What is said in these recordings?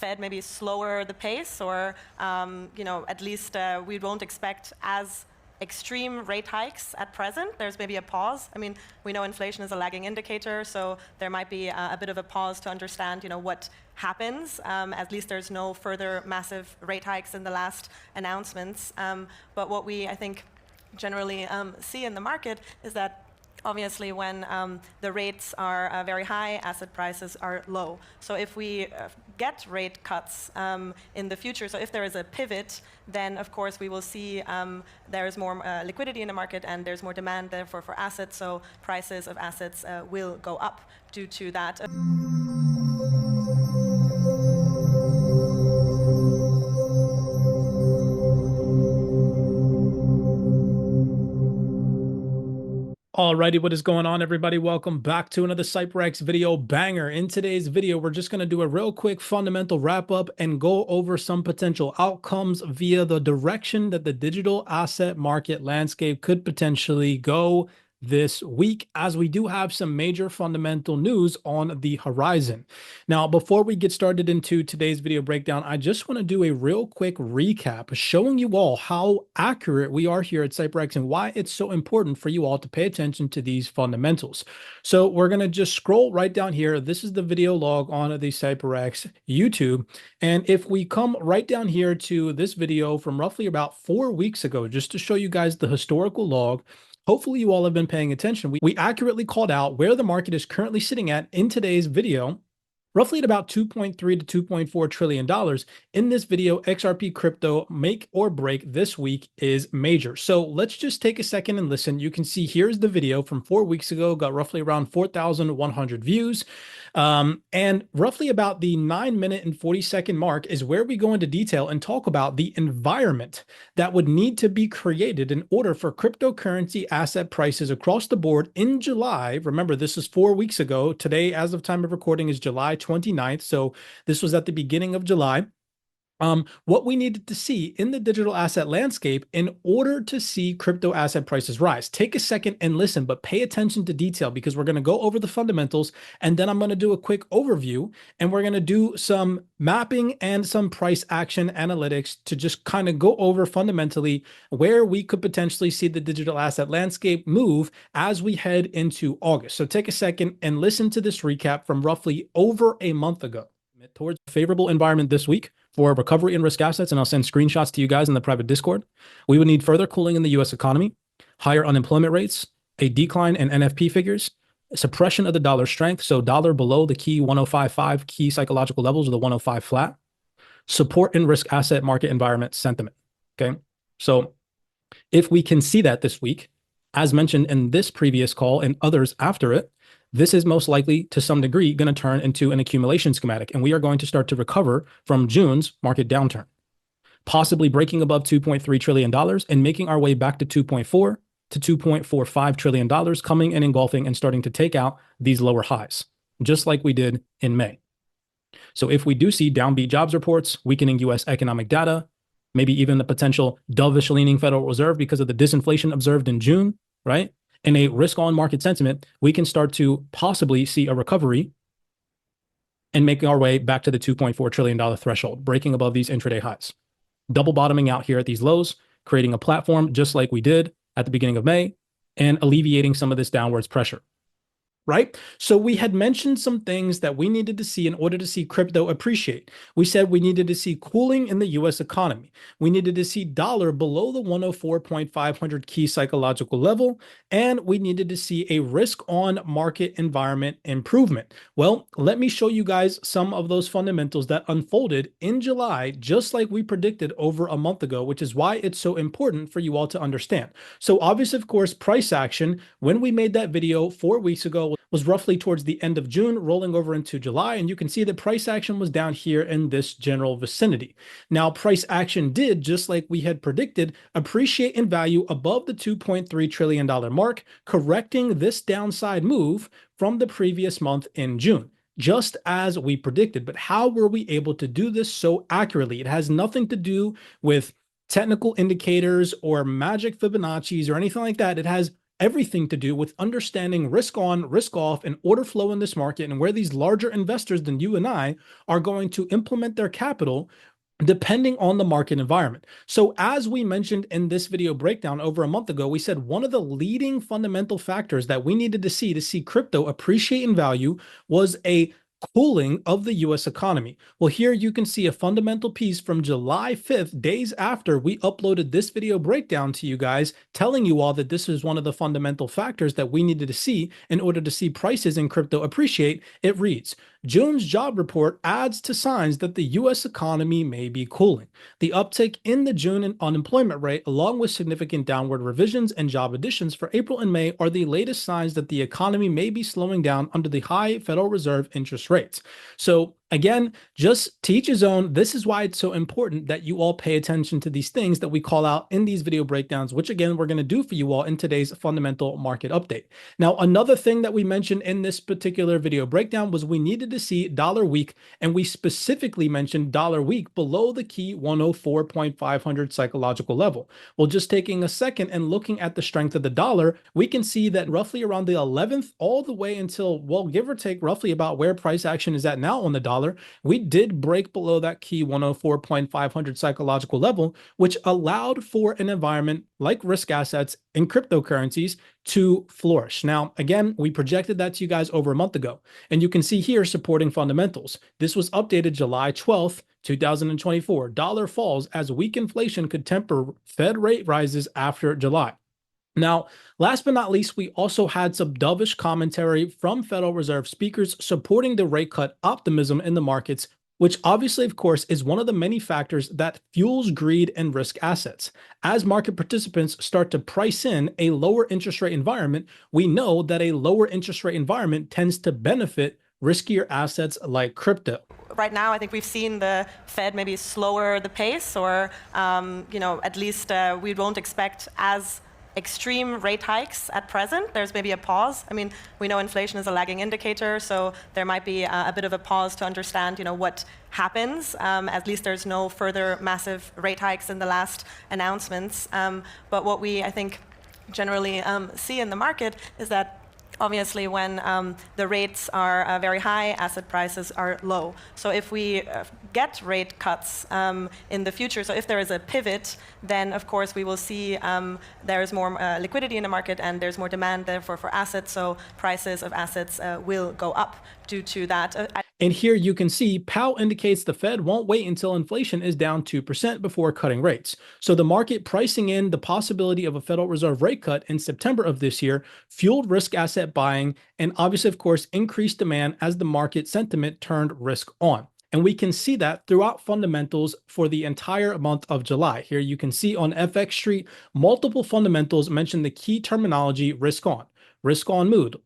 Fed maybe slower the pace, or at least we won't expect as extreme rate hikes at present. There's maybe a pause. I mean, we know inflation is a lagging indicator, so there might be a bit of a pause to understand, what happens. At least there's no further massive rate hikes in the last announcements. But what we, I think, generally see in the market is that obviously when the rates are very high, asset prices are low. So if we get rate cuts in the future, so if there is a pivot, then of course we will see there is more liquidity in the market and there's more demand therefore for assets, so prices of assets will go up due to that. Alrighty, what is going on, everybody? Welcome back to another CYPRX video banger. In today's video, we're just going to do a real quick fundamental wrap up and go over some potential outcomes via the direction that the digital asset market landscape could potentially go this week, as we do have some major fundamental news on the horizon. Now, before we get started into today's video breakdown, I just want to do a real quick recap showing you all how accurate we are here at CYPRX and why it's so important for you all to pay attention to these fundamentals. So we're going to just scroll right down here. This is the video log on the CYPRX YouTube. And if we come right down here to this video from roughly about 4 weeks ago, just to show you guys the historical log, hopefully you all have been paying attention. We accurately called out where the market is currently sitting at in today's video, roughly at about $2.3 to $2.4 trillion. In this video, XRP crypto make or break this week is major. So let's just take a second and listen. You can see here's the video from 4 weeks ago, got roughly around 4,100 views. And roughly about the 9-minute and 40-second mark is where we go into detail and talk about the environment that would need to be created in order for cryptocurrency asset prices across the board in July. Remember, this is 4 weeks ago. Today, as of time of recording, is July 29th. So this was at the beginning of July. What we needed to see in the digital asset landscape in order to see crypto asset prices rise. Take a second and listen, but pay attention to detail, because we're going to go over the fundamentals and then I'm going to do a quick overview and we're going to do some mapping and some price action analytics to just kind of go over fundamentally where we could potentially see the digital asset landscape move as we head into August. So take a second and listen to this recap from roughly over a month ago. Towards a favorable environment this week for recovery in risk assets, and I'll send screenshots to you guys in the private Discord. We would need further cooling in the US economy, higher unemployment rates, a decline in NFP figures, suppression of the dollar strength, so dollar below the key 105.5 key psychological levels of the 105 flat, support in risk asset market environment sentiment. Okay, so if we can see that this week, as mentioned in this previous call and others after it, this is most likely to some degree going to turn into an accumulation schematic, and we are going to start to recover from June's market downturn, possibly breaking above $2.3 trillion and making our way back to $2.4 to $2.45 trillion, coming and engulfing and starting to take out these lower highs, just like we did in May. So if we do see downbeat jobs reports, weakening US economic data, maybe even the potential dovish leaning Federal Reserve because of the disinflation observed in June, right? In a risk-on market sentiment, we can start to possibly see a recovery and making our way back to the $2.4 trillion threshold, breaking above these intraday highs, double bottoming out here at these lows, creating a platform just like we did at the beginning of May, and alleviating some of this downwards pressure. Right? So we had mentioned some things that we needed to see in order to see crypto appreciate. We said we needed to see cooling in the US economy. We needed to see dollar below the 104.500 key psychological level, and we needed to see a risk on market environment improvement. Well, let me show you guys some of those fundamentals that unfolded in July, just like we predicted over a month ago, which is why it's so important for you all to understand. So obviously, of course, price action, when we made that video 4 weeks ago, was roughly towards the end of June, rolling over into July, and you can see that price action was down here in this general vicinity. Now, price action did, just like we had predicted, appreciate in value above the $2.3 trillion mark, correcting this downside move from the previous month in June, just as we predicted. But how were we able to do this so accurately? It has nothing to do with technical indicators or magic Fibonacci's or anything like that. It has everything to do with understanding risk on, risk off, and order flow in this market, and where these larger investors than you and I are going to implement their capital depending on the market environment. So as we mentioned in this video breakdown over a month ago, we said one of the leading fundamental factors that we needed to see crypto appreciate in value was a cooling of the US economy. Well, here you can see a fundamental piece from July 5th, days after we uploaded this video breakdown to you guys, telling you all that this is one of the fundamental factors that we needed to see in order to see prices in crypto appreciate. It reads, June's job report adds to signs that the US economy may be cooling. The uptick in the June unemployment rate, along with significant downward revisions and job additions for April and May, are the latest signs that the economy may be slowing down under the high Federal Reserve interest rates. So again, just to each his own. This is why it's so important that you all pay attention to these things that we call out in these video breakdowns, which again, we're going to do for you all in today's fundamental market update. Now, another thing that we mentioned in this particular video breakdown was we needed to see dollar weak, and we specifically mentioned dollar weak below the key 104.500 psychological level. Well, just taking a second and looking at the strength of the dollar, we can see that roughly around the 11th all the way until, well, give or take roughly about where price action is at now on the dollar, we did break below that key 104.500 psychological level, which allowed for an environment like risk assets in cryptocurrencies to flourish. Now, again, we projected that to you guys over a month ago, and you can see here supporting fundamentals. This was updated July 12th, 2024. Dollar falls as weak inflation could temper Fed rate rises after July. Now, last but not least, we also had some dovish commentary from Federal Reserve speakers supporting the rate cut optimism in the markets, which obviously, of course, is one of the many factors that fuels greed and risk assets. As market participants start to price in a lower interest rate environment, we know that a lower interest rate environment tends to benefit riskier assets like crypto. Right now, I think we've seen the Fed maybe slower the pace, or at least we won't expect as extreme rate hikes at present. There's maybe a pause. I mean, we know inflation is a lagging indicator, so there might be a bit of a pause to understand, what happens. At least there's no further massive rate hikes in the last announcements. But what we, I think, generally see in the market is that obviously when the rates are very high, asset prices are low. So if we get rate cuts in the future, so if there is a pivot, then of course we will see there is more liquidity in the market and there's more demand therefore for assets, so prices of assets will go up due to that. And here you can see Powell indicates the Fed won't wait until inflation is down 2% before cutting rates. So the market pricing in the possibility of a Federal Reserve rate cut in September of this year fueled risk asset buying and obviously, of course, increased demand as the market sentiment turned risk on. And we can see that throughout fundamentals for the entire month of July. Here you can see on FX Street, multiple fundamentals mention the key terminology risk on mood,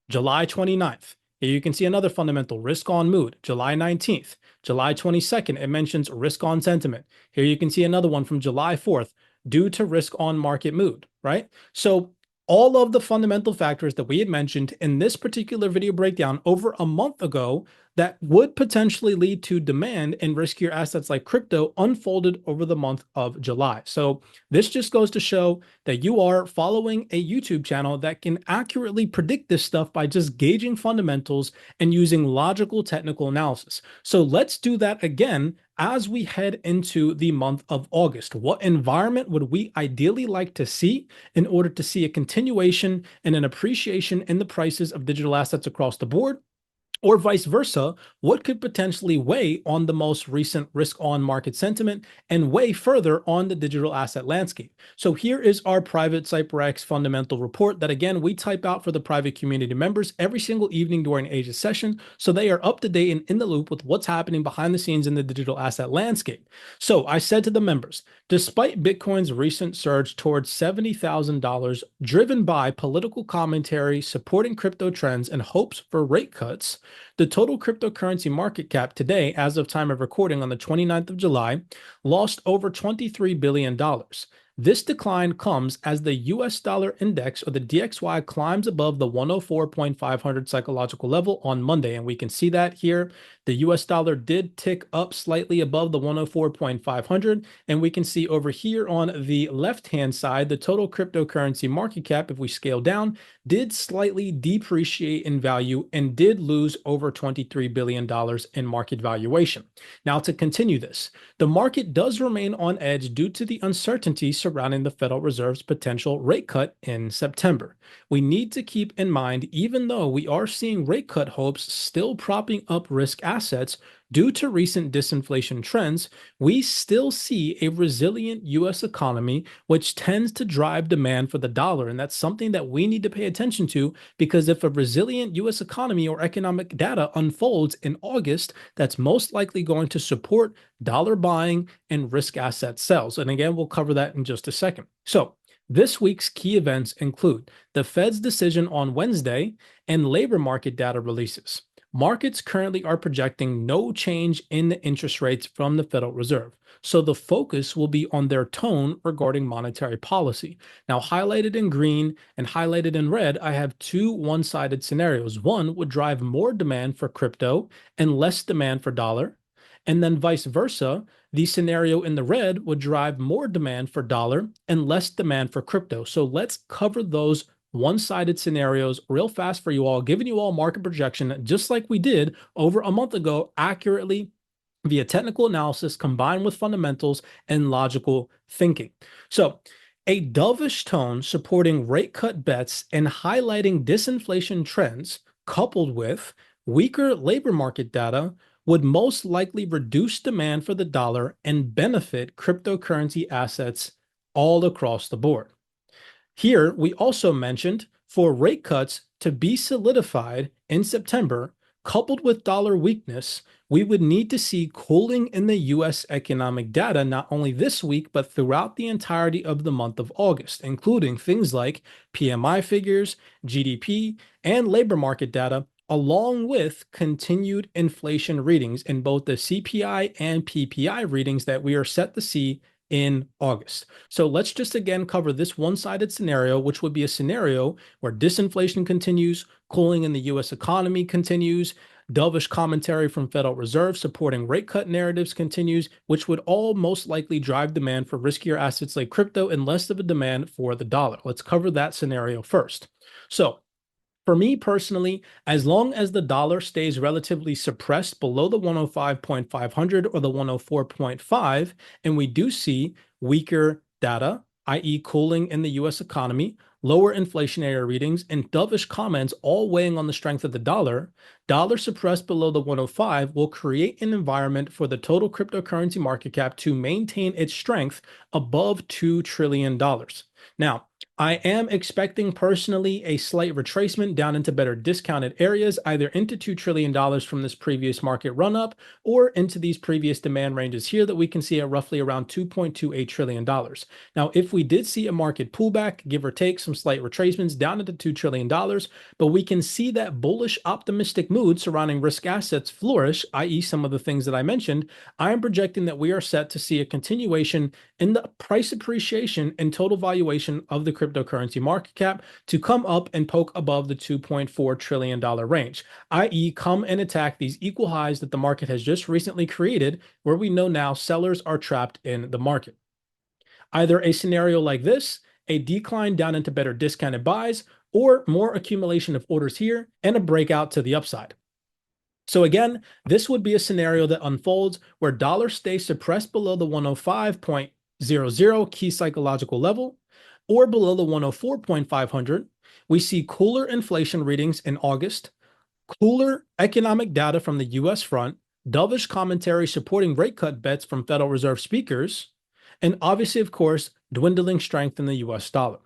July 29th. Here you can see another fundamental, risk on mood, July 19th. July 22nd, it mentions risk on sentiment. Here you can see another one from July 4th, due to risk on market mood, right? So all of the fundamental factors that we had mentioned in this particular video breakdown over a month ago that would potentially lead to demand in riskier assets like crypto unfolded over the month of July. So this just goes to show that you are following a YouTube channel that can accurately predict this stuff by just gauging fundamentals and using logical technical analysis. So let's do that again as we head into the month of August. What environment would we ideally like to see in order to see a continuation and an appreciation in the prices of digital assets across the board? Or vice versa, what could potentially weigh on the most recent risk-on market sentiment and weigh further on the digital asset landscape? So here is our private CYPRX fundamental report that, again, we type out for the private community members every single evening during Asia's session, so they are up to date and in the loop with what's happening behind the scenes in the digital asset landscape. So I said to the members, despite Bitcoin's recent surge towards $70,000, driven by political commentary supporting crypto trends and hopes for rate cuts, the total cryptocurrency market cap today, as of time of recording on the 29th of July, lost over $23 billion. This decline comes as the US dollar index, or the DXY, climbs above the 104.500 psychological level on Monday. And we can see that here. The US dollar did tick up slightly above the 104.500. And we can see over here on the left-hand side, the total cryptocurrency market cap, if we scale down, did slightly depreciate in value and did lose over $23 billion in market valuation. Now, to continue this, the market does remain on edge due to the uncertainty surrounding the Federal Reserve's potential rate cut in September. We need to keep in mind, even though we are seeing rate cut hopes still propping up risk assets due to recent disinflation trends, we still see a resilient US economy, which tends to drive demand for the dollar. And that's something that we need to pay attention to, because if a resilient US economy or economic data unfolds in August, that's most likely going to support dollar buying and risk asset sales. And again, we'll cover that in just a second. So this week's key events include the Fed's decision on Wednesday and labor market data releases. Markets currently are projecting no change in the interest rates from the Federal Reserve, so the focus will be on their tone regarding monetary policy. Now, highlighted in green and highlighted in red, I have two one-sided scenarios. One would drive more demand for crypto and less demand for dollar, and then vice versa. The scenario in the red would drive more demand for dollar and less demand for crypto. So let's cover those one-sided scenarios real fast for you all, giving you all market projection just like we did over a month ago, accurately via technical analysis combined with fundamentals and logical thinking. So a dovish tone supporting rate cut bets and highlighting disinflation trends, coupled with weaker labor market data, would most likely reduce demand for the dollar and benefit cryptocurrency assets all across the board. Here, we also mentioned for rate cuts to be solidified in September, coupled with dollar weakness, we would need to see cooling in the US economic data not only this week, but throughout the entirety of the month of August, including things like PMI figures, GDP, and labor market data, along with continued inflation readings in both the CPI and PPI readings that we are set to see in August. So let's just again cover this one-sided scenario, which would be a scenario where disinflation continues, cooling in the US economy continues, dovish commentary from Federal Reserve supporting rate cut narratives continues, which would all most likely drive demand for riskier assets like crypto and less of a demand for the dollar. Let's cover that scenario first. So for me personally, as long as the dollar stays relatively suppressed below the 105.500 or the 104.5, and we do see weaker data, i.e. cooling in the US economy, lower inflationary readings, and dovish comments all weighing on the strength of the dollar suppressed below the 105 will create an environment for the total cryptocurrency market cap to maintain its strength above $2 trillion. Now, I am expecting personally a slight retracement down into better discounted areas, either into $2 trillion from this previous market run up or into these previous demand ranges here that we can see at roughly around $2.28 trillion. Now, if we did see a market pullback, give or take some slight retracements down into $2 trillion, but we can see that bullish optimistic mood surrounding risk assets flourish, i.e. some of the things that I mentioned, I am projecting that we are set to see a continuation in the price appreciation and total valuation of the cryptocurrency market cap to come up and poke above the $2.4 trillion range, i.e. come and attack these equal highs that the market has just recently created, where we know now sellers are trapped in the market. Either a scenario like this, a decline down into better discounted buys, or more accumulation of orders here and a breakout to the upside. So again, this would be a scenario that unfolds where dollar stays suppressed below the 105.00 key psychological level or below the 104.500. We see cooler inflation readings in August, cooler economic data from the US front, dovish commentary supporting rate cut bets from Federal Reserve speakers, and obviously, of course, dwindling strength in the US dollar.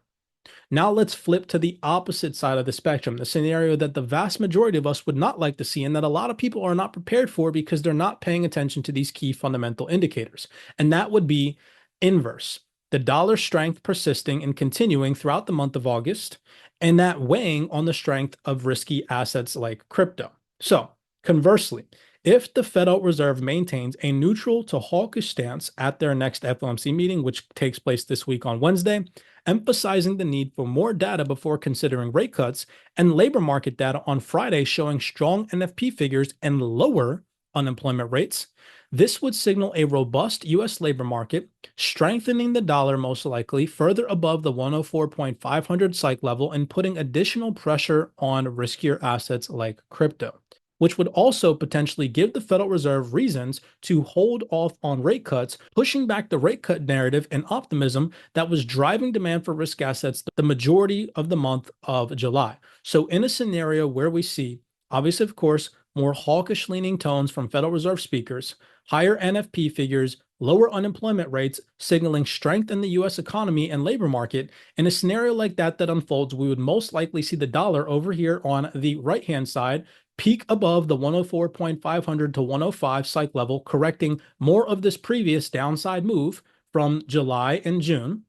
Now let's flip to the opposite side of the spectrum, the scenario that the vast majority of us would not like to see and that a lot of people are not prepared for because they're not paying attention to these key fundamental indicators. And that would be inverse, the dollar strength persisting and continuing throughout the month of August, and that weighing on the strength of risky assets like crypto. So conversely, if the Federal Reserve maintains a neutral to hawkish stance at their next FOMC meeting, which takes place this week on Wednesday, emphasizing the need for more data before considering rate cuts, and labor market data on Friday showing strong NFP figures and lower unemployment rates, this would signal a robust U.S. labor market, strengthening the dollar most likely further above the 104.500 psych level and putting additional pressure on riskier assets like crypto, which would also potentially give the Federal Reserve reasons to hold off on rate cuts, pushing back the rate cut narrative and optimism that was driving demand for risk assets the majority of the month of July. So in a scenario where we see, obviously, of course, more hawkish leaning tones from Federal Reserve speakers, higher NFP figures, lower unemployment rates, signaling strength in the US economy and labor market, in a scenario like that unfolds, we would most likely see the dollar over here on the right-hand side peak above the 104.500 to 105 psych level, correcting more of this previous downside move from July and June,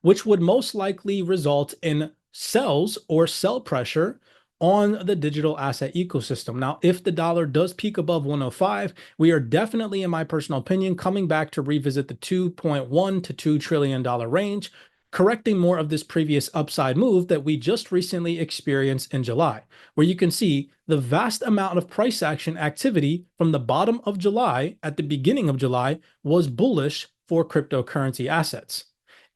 which would most likely result in sells or sell pressure on the digital asset ecosystem. Now, if the dollar does peak above 105, we are definitely, in my personal opinion, coming back to revisit the $2.1 to $2 trillion range, correcting more of this previous upside move that we just recently experienced in July, where you can see the vast amount of price action activity from the bottom of July at the beginning of July was bullish for cryptocurrency assets.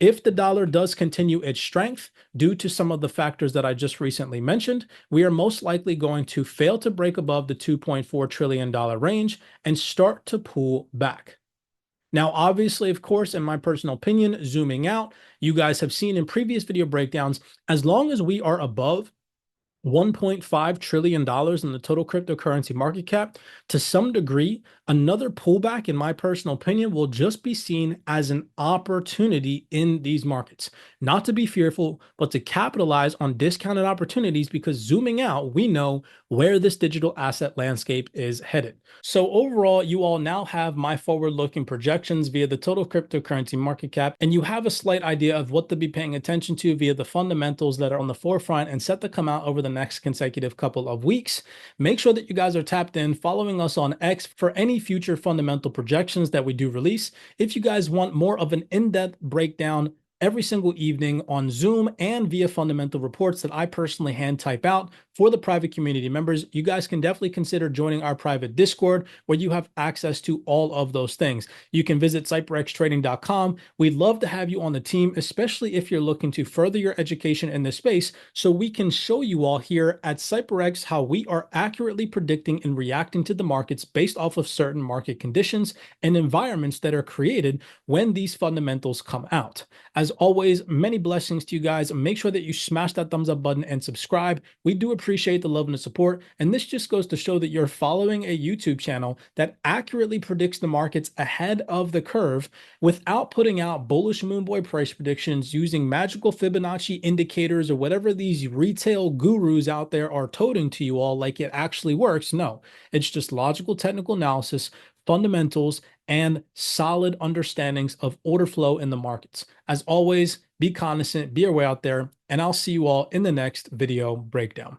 If the dollar does continue its strength due to some of the factors that I just recently mentioned, we are most likely going to fail to break above the $2.4 trillion range and start to pull back. Now, obviously, of course, in my personal opinion, zooming out, you guys have seen in previous video breakdowns, as long as we are above $1.5 trillion in the total cryptocurrency market cap, to some degree, another pullback, in my personal opinion, will just be seen as an opportunity in these markets. Not to be fearful, but to capitalize on discounted opportunities, because zooming out, we know where this digital asset landscape is headed. So overall, you all now have my forward-looking projections via the total cryptocurrency market cap, and you have a slight idea of what to be paying attention to via the fundamentals that are on the forefront and set to come out over the next consecutive couple of weeks. Make sure that you guys are tapped in, following us on X for any future fundamental projections that we do release. If you guys want more of an in-depth breakdown every single evening on Zoom and via fundamental reports that I personally hand type out for the private community members, you guys can definitely consider joining our private Discord, where you have access to all of those things. You can visit CYPRXtrading.com. We'd love to have you on the team, especially if you're looking to further your education in this space, so we can show you all here at CYPRX how we are accurately predicting and reacting to the markets based off of certain market conditions and environments that are created when these fundamentals come out. As always, many blessings to you guys. Make sure that you smash that thumbs up button and subscribe. We do appreciate the love and the support. And this just goes to show that you're following a YouTube channel that accurately predicts the markets ahead of the curve without putting out bullish Moonboy price predictions using magical Fibonacci indicators or whatever these retail gurus out there are toting to you all like it actually works. No, it's just logical technical analysis, fundamentals, and solid understandings of order flow in the markets. As always, be cognizant, be aware out there, and I'll see you all in the next video breakdown.